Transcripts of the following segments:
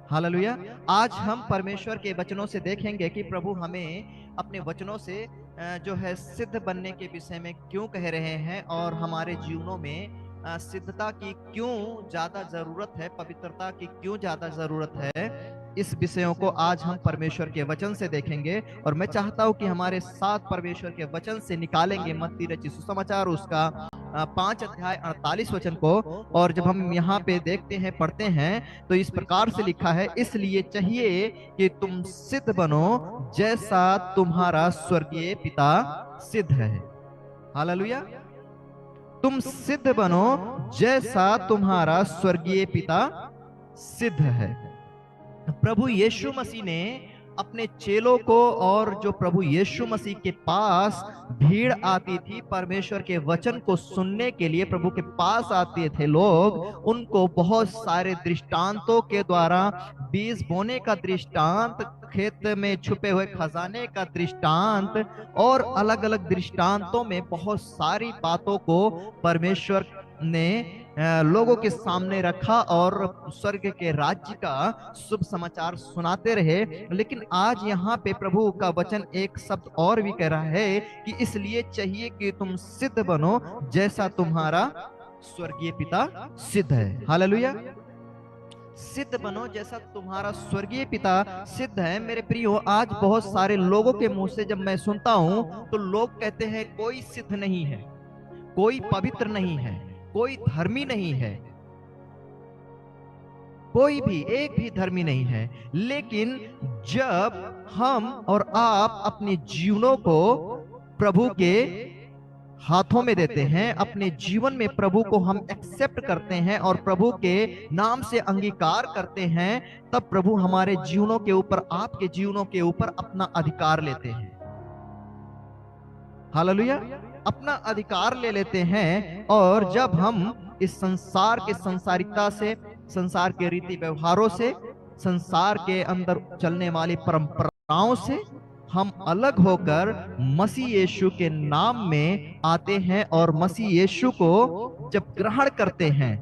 Hallelujah. आज हम परमेश्वर के वचनों से देखेंगे कि प्रभु हमें अपने वचनों से जो है सिद्ध बनने के विषय में क्यों कह रहे हैं और हमारे जीवनों में सिद्धता की क्यों ज्यादा जरूरत है, पवित्रता की क्यों ज्यादा जरूरत है। इस विषयों को आज हम परमेश्वर के वचन से देखेंगे और मैं चाहता हूं कि हमारे साथ परमेश्वर के वचन से निकालेंगे मत्ती रचित सुसमाचार उसका 5 अध्याय 48 वचन को। और जब हम यहाँ पे देखते हैं, पढ़ते हैं, तो इस प्रकार से लिखा है, इसलिए चाहिए कि तुम सिद्ध बनो जैसा तुम्हारा स्वर्गीय पिता सिद्ध है। हालेलुया। तुम सिद्ध बनो जैसा तुम्हारा स्वर्गीय पिता सिद्ध है। प्रभु यीशु मसीह ने अपने चेलों को, और जो प्रभु यीशु मसीह के पास भीड़ आती थी परमेश्वर के वचन को सुनने के लिए, प्रभु के पास आते थे लोग, उनको बहुत सारे दृष्टांतों के द्वारा, बीज बोने का दृष्टांत, खेत में छुपे हुए खजाने का दृष्टांत और अलग अलग दृष्टांतों में बहुत सारी बातों को परमेश्वर ने लोगों के सामने रखा और स्वर्ग के राज्य का शुभ समाचार सुनाते रहे। लेकिन आज यहाँ पे प्रभु का वचन एक शब्द और भी कह रहा है कि इसलिए चाहिए कि तुम सिद्ध बनो जैसा तुम्हारा स्वर्गीय पिता सिद्ध है। हालेलुया। सिद्ध बनो जैसा तुम्हारा स्वर्गीय पिता सिद्ध है। मेरे प्रियो, आज बहुत सारे लोगों के मुंह से जब मैं सुनता हूं तो लोग कहते हैं कोई सिद्ध नहीं है, कोई पवित्र नहीं है, कोई धर्मी नहीं है, कोई भी एक भी धर्मी नहीं है। लेकिन जब हम और आप अपने जीवनों को प्रभु के हाथों में देते हैं, अपने जीवन में प्रभु को हम एक्सेप्ट करते हैं और प्रभु के नाम से अंगीकार करते हैं, तब प्रभु हमारे जीवनों के ऊपर, आपके जीवनों के ऊपर अपना अधिकार लेते हैं। हालेलुया। अपना अधिकार ले लेते हैं। और जब हम इस संसार के संसारिकता से, संसार के रीति व्यवहारों से, संसार के अंदर चलने वाली परंपराओं से हम अलग होकर मसीह यीशु के नाम में आते हैं और मसीह यीशु को जब ग्रहण करते हैं,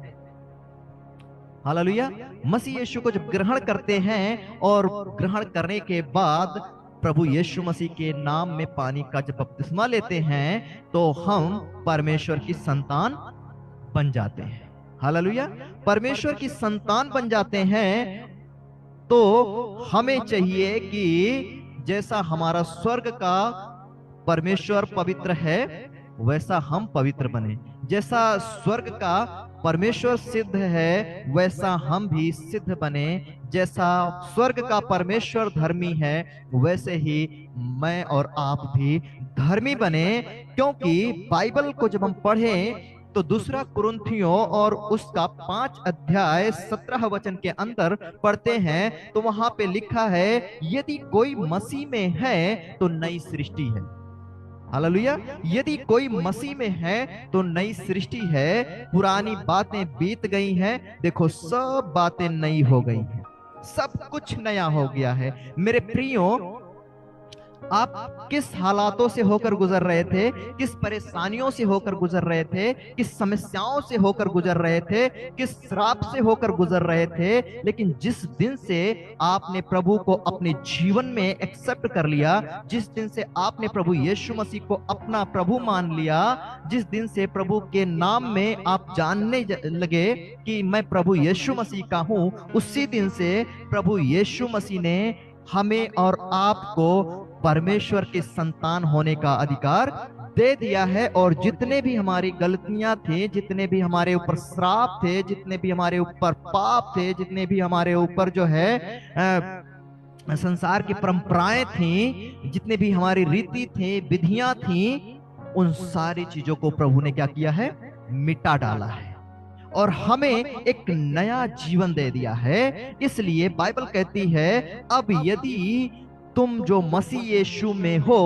हालेलुया, मसीह यीशु को जब ग्रहण करते हैं और ग्रहण करने के बाद प्रभु यीशु मसीह के नाम में पानी का जब बपतिस्मा लेते हैं तो हम परमेश्वर की संतान बन जाते हैं। हालेलुया। परमेश्वर की संतान बन जाते हैं तो हमें चाहिए कि जैसा हमारा स्वर्ग का परमेश्वर पवित्र है वैसा हम पवित्र बने, जैसा स्वर्ग का परमेश्वर सिद्ध है वैसा हम भी सिद्ध बने, जैसा स्वर्ग का परमेश्वर धर्मी है वैसे ही मैं और आप भी धर्मी बने। क्योंकि बाइबल को जब हम पढ़ें तो दूसरा कुरिन्थियों और उसका 5 अध्याय 17 वचन के अंदर पढ़ते हैं तो वहां पे लिखा है, यदि कोई मसीह में है तो नई सृष्टि है। हालेलुया। यदि कोई मसीह में है तो नई सृष्टि है, पुरानी बातें बीत गई हैं, देखो सब बातें नई हो गई हैं, सब कुछ नया हो गया है। मेरे प्रियो, आप किस हालातों से होकर गुजर रहे थे, किस परेशानियों से होकर गुजर रहे थे, किस समस्याओं से होकर गुजर रहे थे, किस श्राप से होकर गुजर रहे थे, लेकिन जिस दिन से आपने प्रभु को अपने जीवन में एक्सेप्ट कर लिया, जिस दिन से आपने प्रभु यीशु मसीह को अपना प्रभु मान लिया, जिस दिन से प्रभु के नाम में आप जानने लगे कि मैं प्रभु यीशु मसीह का हूं, उसी दिन से प्रभु यीशु मसीह ने हमें और आपको परमेश्वर के संतान होने का अधिकार दे दिया है। और जितने भी हमारी गलतियां थी, जितने भी हमारे ऊपर श्राप थे, जितने भी हमारे ऊपर पाप थे, जितने भी हमारे ऊपर जो है संसार की परंपराएं थी, जितने भी हमारी रीति थे, विधियां थी, उन सारी चीजों को प्रभु ने क्या किया है, मिटा डाला है और हमें एक नया जीवन दे दिया है। इसलिए बाइबल कहती है, अब यदि तुम जो मसीह यीशु में हो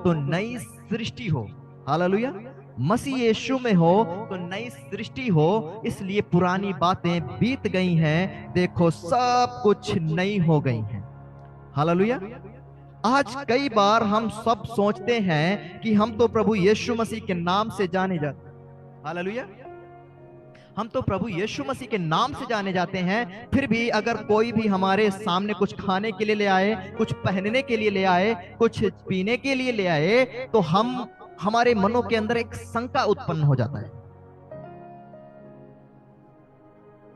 तो नई सृष्टि हो। हालेलुया। मसीह यीशु में हो तो नई सृष्टि हो, इसलिए पुरानी बातें बीत गई हैं, देखो सब कुछ नई हो गई हैं। हालेलुया। आज कई बार हम सब सोचते हैं कि हम तो प्रभु यीशु मसीह के नाम से जाने जाते हैं। हालेलुया। हम तो प्रभु यीशु मसीह के नाम से जाने जाते हैं। फिर भी अगर कोई भी हमारे सामने कुछ खाने के लिए ले आए, कुछ पहनने के लिए ले आए, कुछ पीने के लिए ले आए, तो हमारे मनों के अंदर एक शंका उत्पन्न हो जाता है।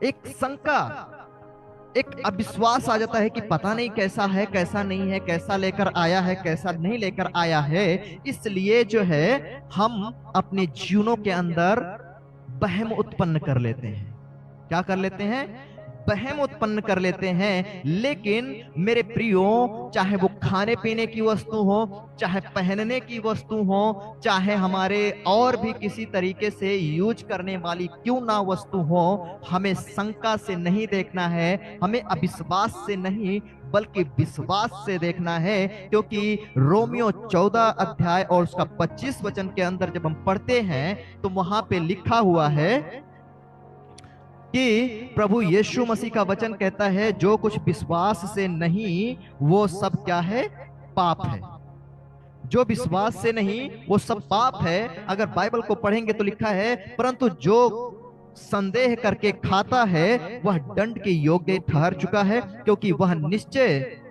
एक शंका, एक अविश्वास आ जाता है कि पता नहीं कैसा है, कैसा नहीं है, कैसा लेकर आया है, कैसा नहीं लेकर आया है। इसलिए जो है हम अपने जीवनों के अंदर वहम उत्पन्न कर लेते हैं। क्या कर लेते हैं? वहम उत्पन्न कर लेते हैं। लेकिन मेरे प्रियो, चाहे वो खाने पीने की वस्तु हो, चाहे पहनने की वस्तु हो, चाहे हमारे और भी किसी तरीके से यूज करने वाली क्यों ना वस्तु हो, हमें शंका से नहीं देखना है, हमें अविश्वास से नहीं बल्कि विश्वास से देखना है। क्योंकि रोमियो 14 अध्याय और उसका 25 वचन के अंदर जब हम पढ़ते हैं तो वहां पे लिखा हुआ है कि प्रभु यीशु मसीह का वचन कहता है, जो कुछ विश्वास से नहीं वो सब क्या है? पाप है। जो विश्वास से नहीं वो सब पाप है। अगर बाइबल को पढ़ेंगे तो लिखा है, परंतु जो संदेह करके खाता है वह दंड के योग्य ठहर चुका है, क्योंकि वह निश्चित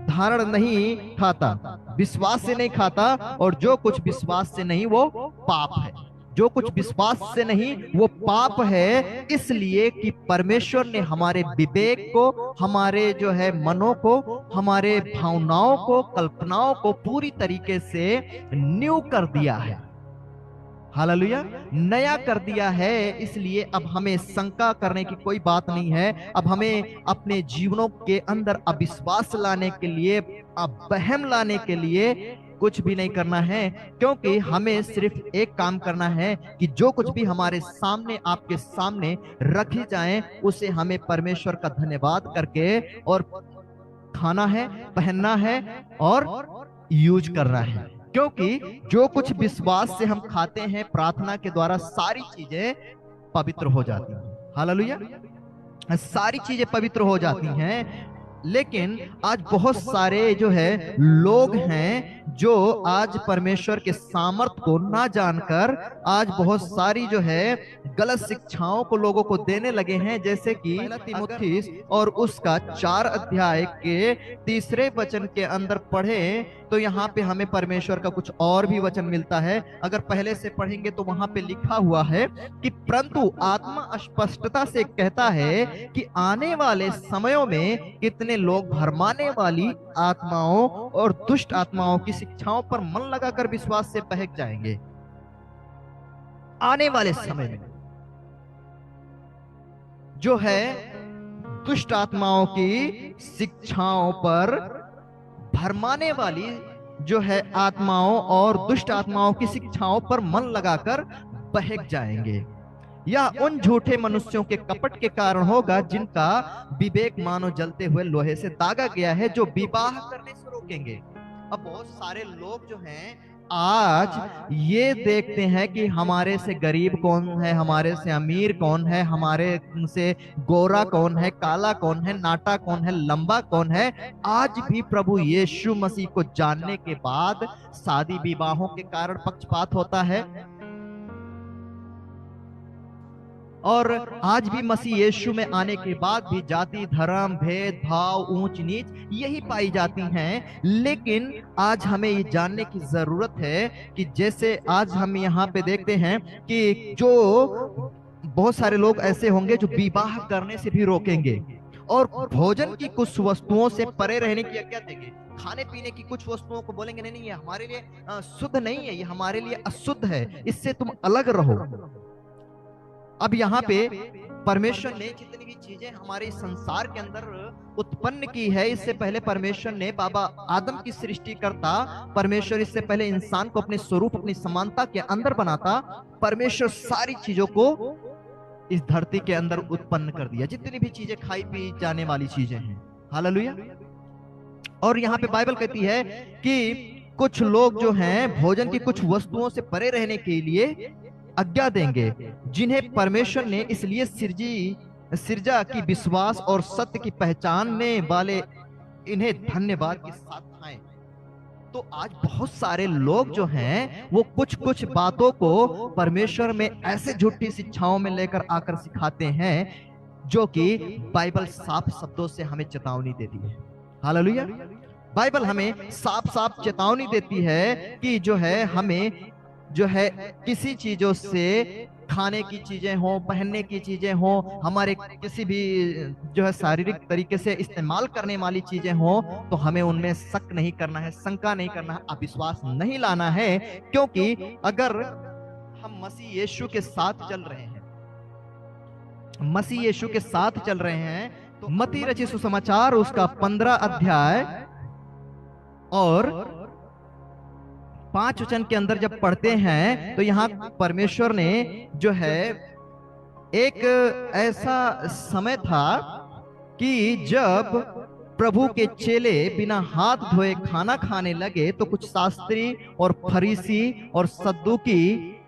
धारण नहीं खाता, विश्वास से नहीं खाता, और जो कुछ विश्वास से नहीं वो पाप है। जो कुछ विश्वास से नहीं वो पाप है, इसलिए कि परमेश्वर ने हमारे विवेक को, हमारे जो है मनों को, हमारे भावनाओं को, कल्पनाओं को पूरी तरीके से न्यू कर दिया है। हालेलुया, नया कर दिया है। इसलिए अब हमें शंका करने की कोई बात नहीं है। अब हमें अपने जीवनों के अंदर अविश्वास लाने के लिए, वहम लाने के लिए कुछ भी नहीं करना है, क्योंकि हमें सिर्फ एक काम करना है कि जो कुछ भी हमारे सामने, आपके सामने रखी जाए, उसे हमें परमेश्वर का धन्यवाद करके और खाना है, पहनना है और यूज करना है। क्योंकि जो कुछ विश्वास से हम खाते हैं, प्रार्थना के द्वारा सारी चीजें पवित्र हो जाती हैं। हालेलुया, सारी चीजें पवित्र हो जाती हैं। लेकिन आज बहुत सारे जो है लोग हैं जो आज परमेश्वर के सामर्थ्य को ना जानकर आज बहुत सारी जो है गलत शिक्षाओं को लोगों को देने लगे हैं। जैसे कि तीमुथियुस और उसका 4 अध्याय के 3 वचन के अंदर पढ़े तो यहाँ पे हमें परमेश्वर का कुछ और भी वचन मिलता है। अगर पहले से पढ़ेंगे तो वहां पे लिखा हुआ है कि परंतु आत्मा स्पष्टता से कहता है कि आने वाले समयों में कितने लोग भरमाने वाली आत्माओं और दुष्ट आत्माओं की शिक्षाओं पर मन लगाकर विश्वास से बहक जाएंगे। आने वाले समय में जो है दुष्ट आत्माओं की शिक्षाओं पर भरमाने वाली जो है आत्माओं और दुष्ट आत्माओं की शिक्षाओं पर मन लगाकर बहक जाएंगे। यह उन झूठे मनुष्यों के कपट के कारण होगा जिनका विवेक मानो जलते हुए लोहे से दागा गया है, जो विवाह करने से रोकेंगे। अब बहुत सारे लोग जो हैं आज ये देखते हैं कि हमारे से गरीब कौन है, हमारे से अमीर कौन है, हमारे से गोरा कौन है, काला कौन है, नाटा कौन है, लंबा कौन है। आज भी प्रभु यीशु मसीह को जानने के बाद शादी विवाहों के कारण पक्षपात होता है, और आज भी मसीह यीशु में आने के बाद भी जाति, धर्म, भेदभाव, ऊंच नीच यही पाई जाती हैं। लेकिन आज हमें ये जानने की जरूरत है कि जैसे आज हम यहाँ पे देखते हैं कि जो बहुत सारे लोग ऐसे होंगे जो विवाह करने से भी रोकेंगे और भोजन की कुछ वस्तुओं से परे रहने की आज्ञा देंगे। खाने पीने की कुछ वस्तुओं को बोलेंगे नहीं नहीं, ये हमारे लिए शुद्ध नहीं है, ये हमारे लिए अशुद्ध है, इससे तुम अलग रहो। अब यहाँ पे परमेश्वर ने जितनी भी चीजें हमारे संसार के अंदर उत्पन्न की है, इससे पहले परमेश्वर ने बाबा आदम की सृष्टि करता, परमेश्वर इससे पहले इंसान को अपने स्वरूप, अपनी समानता के अंदर बनाता। परमेश्वर सारी चीजों को इस धरती के अंदर उत्पन्न कर दिया, जितनी भी चीजें खाई पी जाने वाली चीजें हैं। हालेलुया। और यहाँ पे बाइबल कहती है कि कुछ लोग जो हैं भोजन की कुछ वस्तुओं से परे रहने के लिए आज्ञा देंगे, जिन्हें परमेश्वर ने इसलिए सिरजा की विश्वास और सत्य की पहचानने वाले इन्हें धन्यवाद के साथ खाएं। तो आज बहुत सारे लोग जो हैं वो कुछ कुछ बातों को परमेश्वर में ऐसे झूठी शिक्षाओं में लेकर आकर सिखाते हैं जो कि बाइबल साफ शब्दों से हमें चेतावनी देती है। हालेलुया। बाइबल हमें साफ साफ चेतावनी देती है कि जो है हमें जो है किसी चीजों से, खाने की चीजें हो, पहनने की चीजें हो, हमारे किसी भी जो है शारीरिक तरीके से इस्तेमाल करने वाली चीजें हो, तो हमें उनमें शक नहीं करना है, शंका नहीं करना है, अविश्वास नहीं लाना है। क्योंकि अगर हम मसीह यीशु के साथ चल रहे हैं, मसीह यीशु के साथ चल रहे हैं, तो मत्ती रचित सुसमाचार उसका 15 अध्याय और 5 वचन के अंदर जब पढ़ते हैं तो यहाँ परमेश्वर ने जो है एक ऐसा समय था कि जब प्रभु के चेले बिना हाथ धोए खाना खाने लगे, तो कुछ शास्त्री और फरीसी और सद्दुकी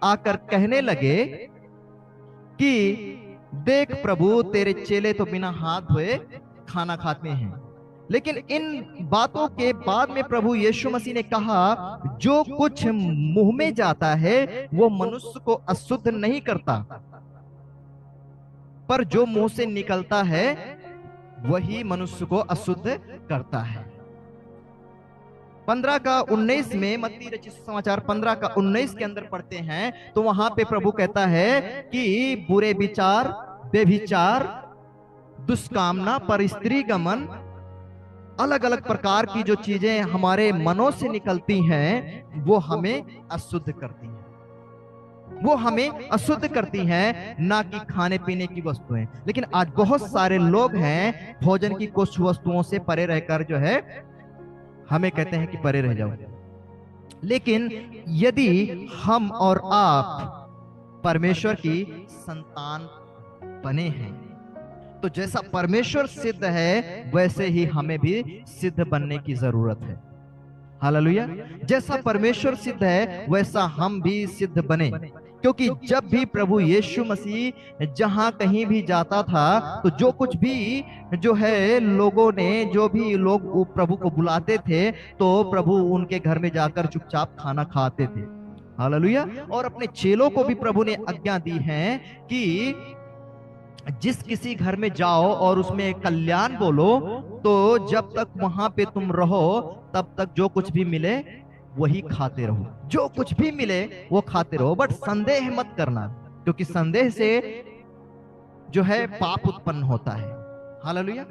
आकर कहने लगे कि देख प्रभु, तेरे चेले तो बिना हाथ धोए खाना खाते हैं। लेकिन इन बातों के बाद में प्रभु यीशु मसीह ने कहा, जो कुछ मुंह में जाता है वो मनुष्य को अशुद्ध नहीं करता, पर जो मुंह से निकलता है वही मनुष्य को अशुद्ध करता है। 15 का 19 में, मत्ती रचित समाचार 15 का 19 के अंदर पढ़ते हैं तो वहां पे प्रभु कहता है कि बुरे विचार, व्यभिचार, दुष्कामना, परस्त्री गमन, अलग अलग प्रकार की जो चीजें हमारे मनों से निकलती हैं वो हमें अशुद्ध करती हैं, वो हमें अशुद्ध करती हैं, ना कि खाने पीने की वस्तुएं। लेकिन आज बहुत सारे लोग हैं भोजन की कुछ वस्तुओं से परे रहकर जो है हमें कहते हैं कि परे रह जाओ। लेकिन यदि हम और आप परमेश्वर की संतान बने हैं तो जैसा परमेश्वर सिद्ध है वैसे ही हमें भी सिद्ध बनने की जरूरत है। हालेलुया। जैसा परमेश्वर सिद्ध है वैसा हम भी सिद्ध बने, क्योंकि जब भी प्रभु यीशु मसीह जहां कहीं भी जाता था तो जो कुछ भी जो है लोगों ने, जो भी लोग प्रभु को बुलाते थे तो प्रभु उनके घर में जाकर चुपचाप खाना खाते थे। हालेलुया। और अपने चेलों को भी प्रभु ने आज्ञा दी है कि जिस किसी घर में जाओ और उसमें कल्याण बोलो, तो जब तक वहां पे तुम रहो तब तक जो कुछ भी मिले वही खाते रहो, जो कुछ भी मिले वो खाते रहो, बट संदेह मत करना, क्योंकि संदेह से जो है पाप उत्पन्न होता है। हालेलुया।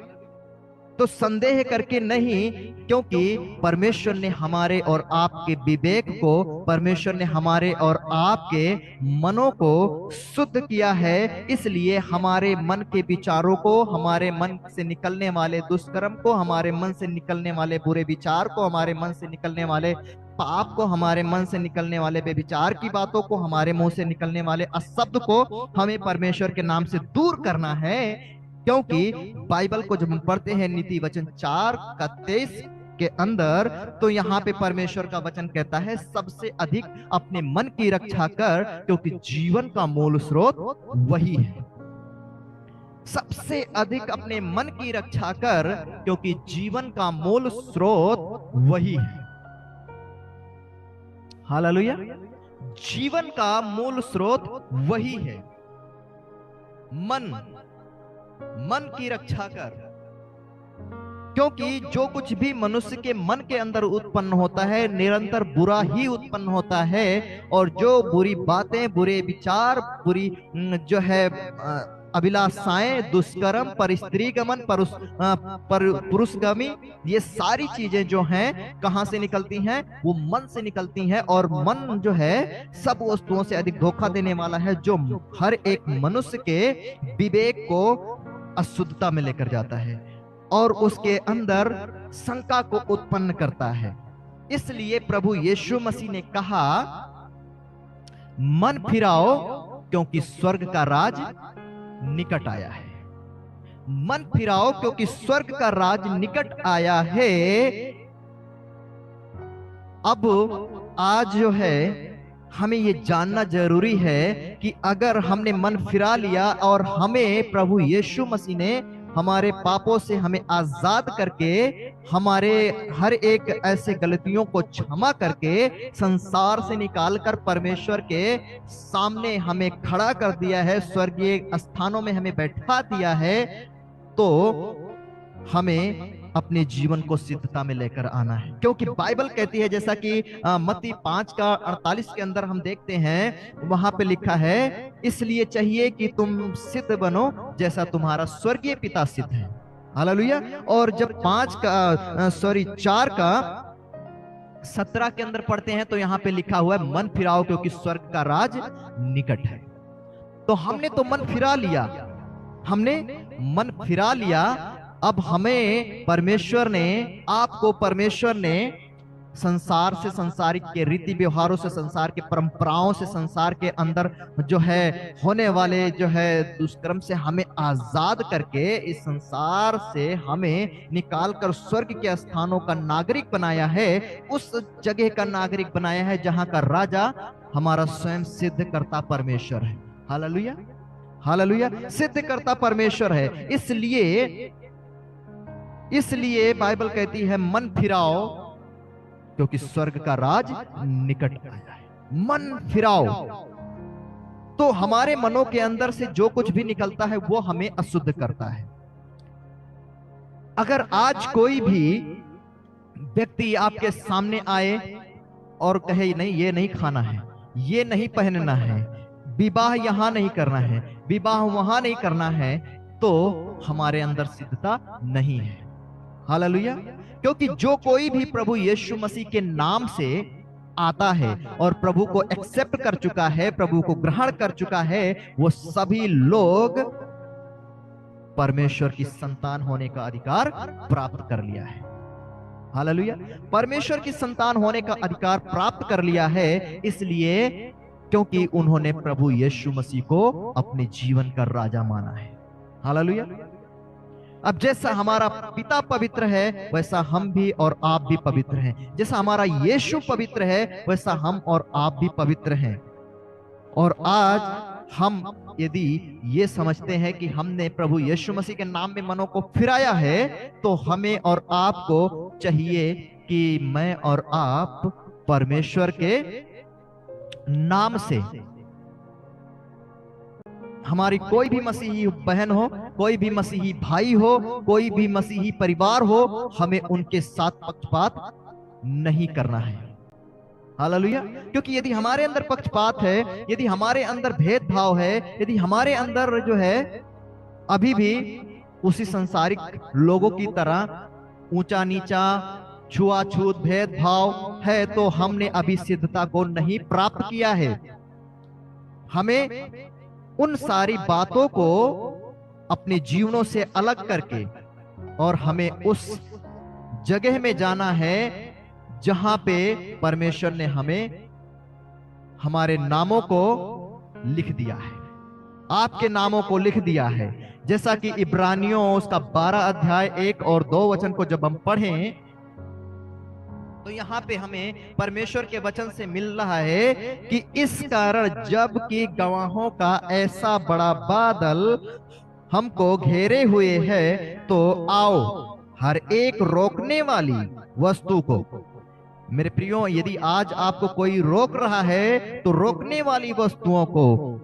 तो संदेह करके नहीं, क्योंकि परमेश्वर ने हमारे और आपके विवेक को, परमेश्वर ने हमारे और आपके मनों को शुद्ध किया है। इसलिए हमारे मन के विचारों को, हमारे मन से निकलने वाले दुष्कर्म को, हमारे मन से निकलने वाले बुरे विचार को, हमारे मन से निकलने वाले पाप को, हमारे मन से निकलने वाले बेविचार की बातों को, हमारे मुंह से निकलने वाले अशब्द को हमें परमेश्वर के नाम से दूर करना है। क्योंकि बाइबल को जब हम पढ़ते हैं नीति वचन 4 का 23 के अंदर, तो यहाँ पे परमेश्वर का वचन कहता है सबसे अधिक अपने मन की रक्षा कर, क्योंकि जीवन का मूल स्रोत वही है। सबसे अधिक अपने मन की रक्षा कर, क्योंकि जीवन का मूल स्रोत वही है। हालेलुया। जीवन का मूल स्रोत वही है। मन की रक्षा कर, क्योंकि जो कुछ भी मनुष्य के मन के अंदर उत्पन्न होता है निरंतर बुरा ही उत्पन्न होता है। और जो बुरी बातें, बुरे विचार, बुरी जो है अभिलाषाएं, दुष्कर्म, परस्त्री गमन, पुरुषगामी, ये सारी चीजें जो हैं कहां से निकलती हैं? वो मन से निकलती हैं। और मन जो है सब वस्तुओं से अधिक धोखा देने वाला है, जो हर एक मनुष्य के विवेक को अशुद्धता में लेकर जाता है और उसके अंदर शंका को उत्पन्न करता है। इसलिए प्रभु यीशु मसीह ने कहा, मन फिराओ क्योंकि स्वर्ग का राज निकट आया है। मन फिराओ क्योंकि स्वर्ग का राज निकट आया है। अब आज जो है हमें ये जानना जरूरी है कि अगर हमने मन फिरा लिया और हमें प्रभु यीशु मसीह ने हमारे पापों से हमें आजाद करके हमारे हर एक ऐसे गलतियों को क्षमा करके संसार से निकालकर परमेश्वर के सामने हमें खड़ा कर दिया है, स्वर्गीय स्थानों में हमें बैठा दिया है। तो हमें अपने जीवन को सिद्धता में लेकर आना है, क्योंकि बाइबल कहती है, जैसा कि मत्ती 5:48 के अंदर हम देखते हैं, वहां पे लिखा है, इसलिए चाहिए कि तुम सिद्ध बनो जैसा तुम्हारा स्वर्गीय पिता सिद्ध है। हालेलुया। और जब 4:17 के अंदर पढ़ते हैं तो यहाँ पे लिखा हुआ है, मन फिराओ क्योंकि स्वर्ग का राज निकट है। तो हमने तो मन फिरा लिया, हमने मन फिरा लिया। अब हमें परमेश्वर ने, आपको परमेश्वर ने संसार से, संसारिक के रीति व्यवहारों से, संसार के परंपराओं से, संसार के अंदर जो है होने वाले जो है दुष्कर्म से हमें आजाद करके इस संसार से हमें निकालकर स्वर्ग के स्थानों का नागरिक बनाया है। उस जगह का नागरिक बनाया है जहां का राजा हमारा स्वयं सिद्ध करता परमेश्वर है। Hallelujah, hallelujah. सिद्ध करता परमेश्वर है। इसलिए बाइबल कहती है, मन फिराओ क्योंकि स्वर्ग का राज निकट आया है। मन फिराओ। तो हमारे मनों के अंदर से जो कुछ भी निकलता है वो हमें अशुद्ध करता है। अगर आज कोई भी व्यक्ति आपके सामने आए और कहे, नहीं ये नहीं खाना है, ये नहीं पहनना है, विवाह यहां नहीं करना है, विवाह वहां नहीं करना है, तो हमारे अंदर सिद्धता नहीं है। हालेलुया। क्योंकि जो कोई भी प्रभु यीशु मसीह के नाम से आता है और प्रभु को एक्सेप्ट कर चुका है, प्रभु को ग्रहण कर चुका है, वो सभी लोग परमेश्वर की संतान होने का अधिकार प्राप्त कर लिया है। हालेलुया। परमेश्वर की संतान होने का अधिकार प्राप्त कर लिया है, इसलिए क्योंकि उन्होंने प्रभु यीशु मसीह को अपने जीवन का राजा माना है। हालेलुया। अब जैसा हमारा पिता पवित्र है वैसा हम भी और आप भी पवित्र हैं। जैसा हमारा यीशु पवित्र है वैसा हम और आप भी पवित्र हैं। और आज हम यदि ये समझते हैं कि हमने प्रभु यीशु मसीह के नाम में मनों को फिराया है, तो हमें और आपको चाहिए कि मैं और आप परमेश्वर के नाम से, हमारी कोई भी मसीही बहन हो, कोई भी मसीही भाई हो, कोई भी मसीही परिवार हो, हमें उनके साथ पक्षपात नहीं करना है। हालेलुया। क्योंकि यदि हमारे अंदर पक्षपात है, यदि हमारे अंदर भेदभाव है, यदि हमारे अंदर जो है अभी भी उसी संसारिक लोगों की तरह ऊंचा नीचा, छुआछूत, भेदभाव है, तो हमने अभी सिद्धता को नहीं प्राप्त किया है। हमें उन सारी बातों को अपने जीवनों से अलग करके और हमें उस जगह में जाना है जहां पे परमेश्वर ने हमें हमारे नामों को लिख दिया है, आपके नामों को लिख दिया है। जैसा कि इब्रानियों उसका 12:1-2 को जब हम पढ़ें तो यहाँ पे हमें परमेश्वर के वचन से मिल रहा है कि इस कारण जबकि गवाहों का ऐसा बड़ा बादल हमको घेरे हुए है, तो आओ हर एक रोकने वाली वस्तु को। मेरे प्रियो, यदि आज आपको कोई रोक रहा है तो रोकने वाली वस्तुओं को,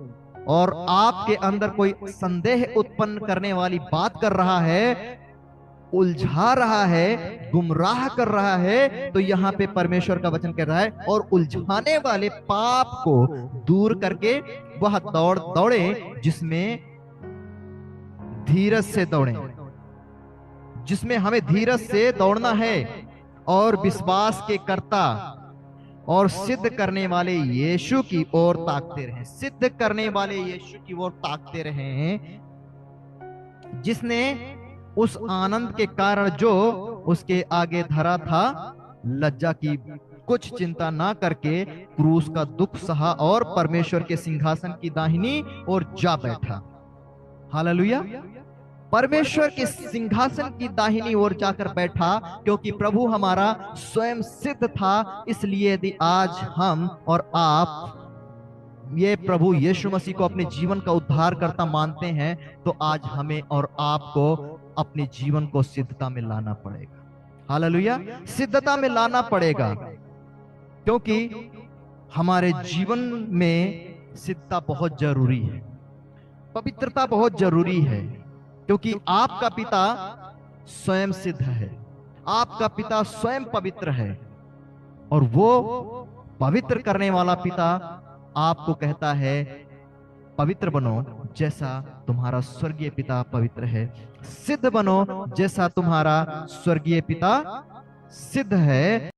और आपके अंदर कोई संदेह उत्पन्न करने वाली बात कर रहा है, उलझा रहा है, गुमराह कर रहा है, तो यहाँ पे परमेश्वर का वचन कह रहा है, और उलझाने वाले पाप को दूर करके वह दौड़ दौड़े जिसमें धीरज से दौड़े, जिसमें हमें धीरज से दौड़ना है, और विश्वास के कर्ता और सिद्ध करने वाले यीशु की ओर ताकते रहे। सिद्ध करने वाले यीशु की ओर ताकते रहे, जिसने उस आनंद के कारण जो उसके आगे धरा था, लज्जा की कुछ चिंता ना करके क्रूस का दुख सहा और परमेश्वर के सिंहासन की दाहिनी ओर जा बैठा। हालेलुया। परमेश्वर के सिंहासन की दाहिनी ओर जाकर बैठा, क्योंकि प्रभु हमारा स्वयं सिद्ध था। इसलिए यदि आज हम और आप ये प्रभु यीशु मसीह को अपने जीवन का उद्धारकर्ता मानते हैं, तो आज हमें और आपको अपने जीवन को सिद्धता में लाना पड़ेगा। हालेलुया। सिद्धता में लाना पड़ेगा, क्योंकि हमारे जीवन में सिद्धता बहुत जरूरी है, पवित्रता बहुत जरूरी है, क्योंकि आपका पिता स्वयं सिद्ध है, आपका पिता स्वयं पवित्र है, और वो पवित्र करने वाला पिता आपको कहता है पवित्र बनो जैसा तुम्हारा स्वर्गीय पिता पवित्र है, सिद्ध बनो जैसा तुम्हारा स्वर्गीय पिता सिद्ध है।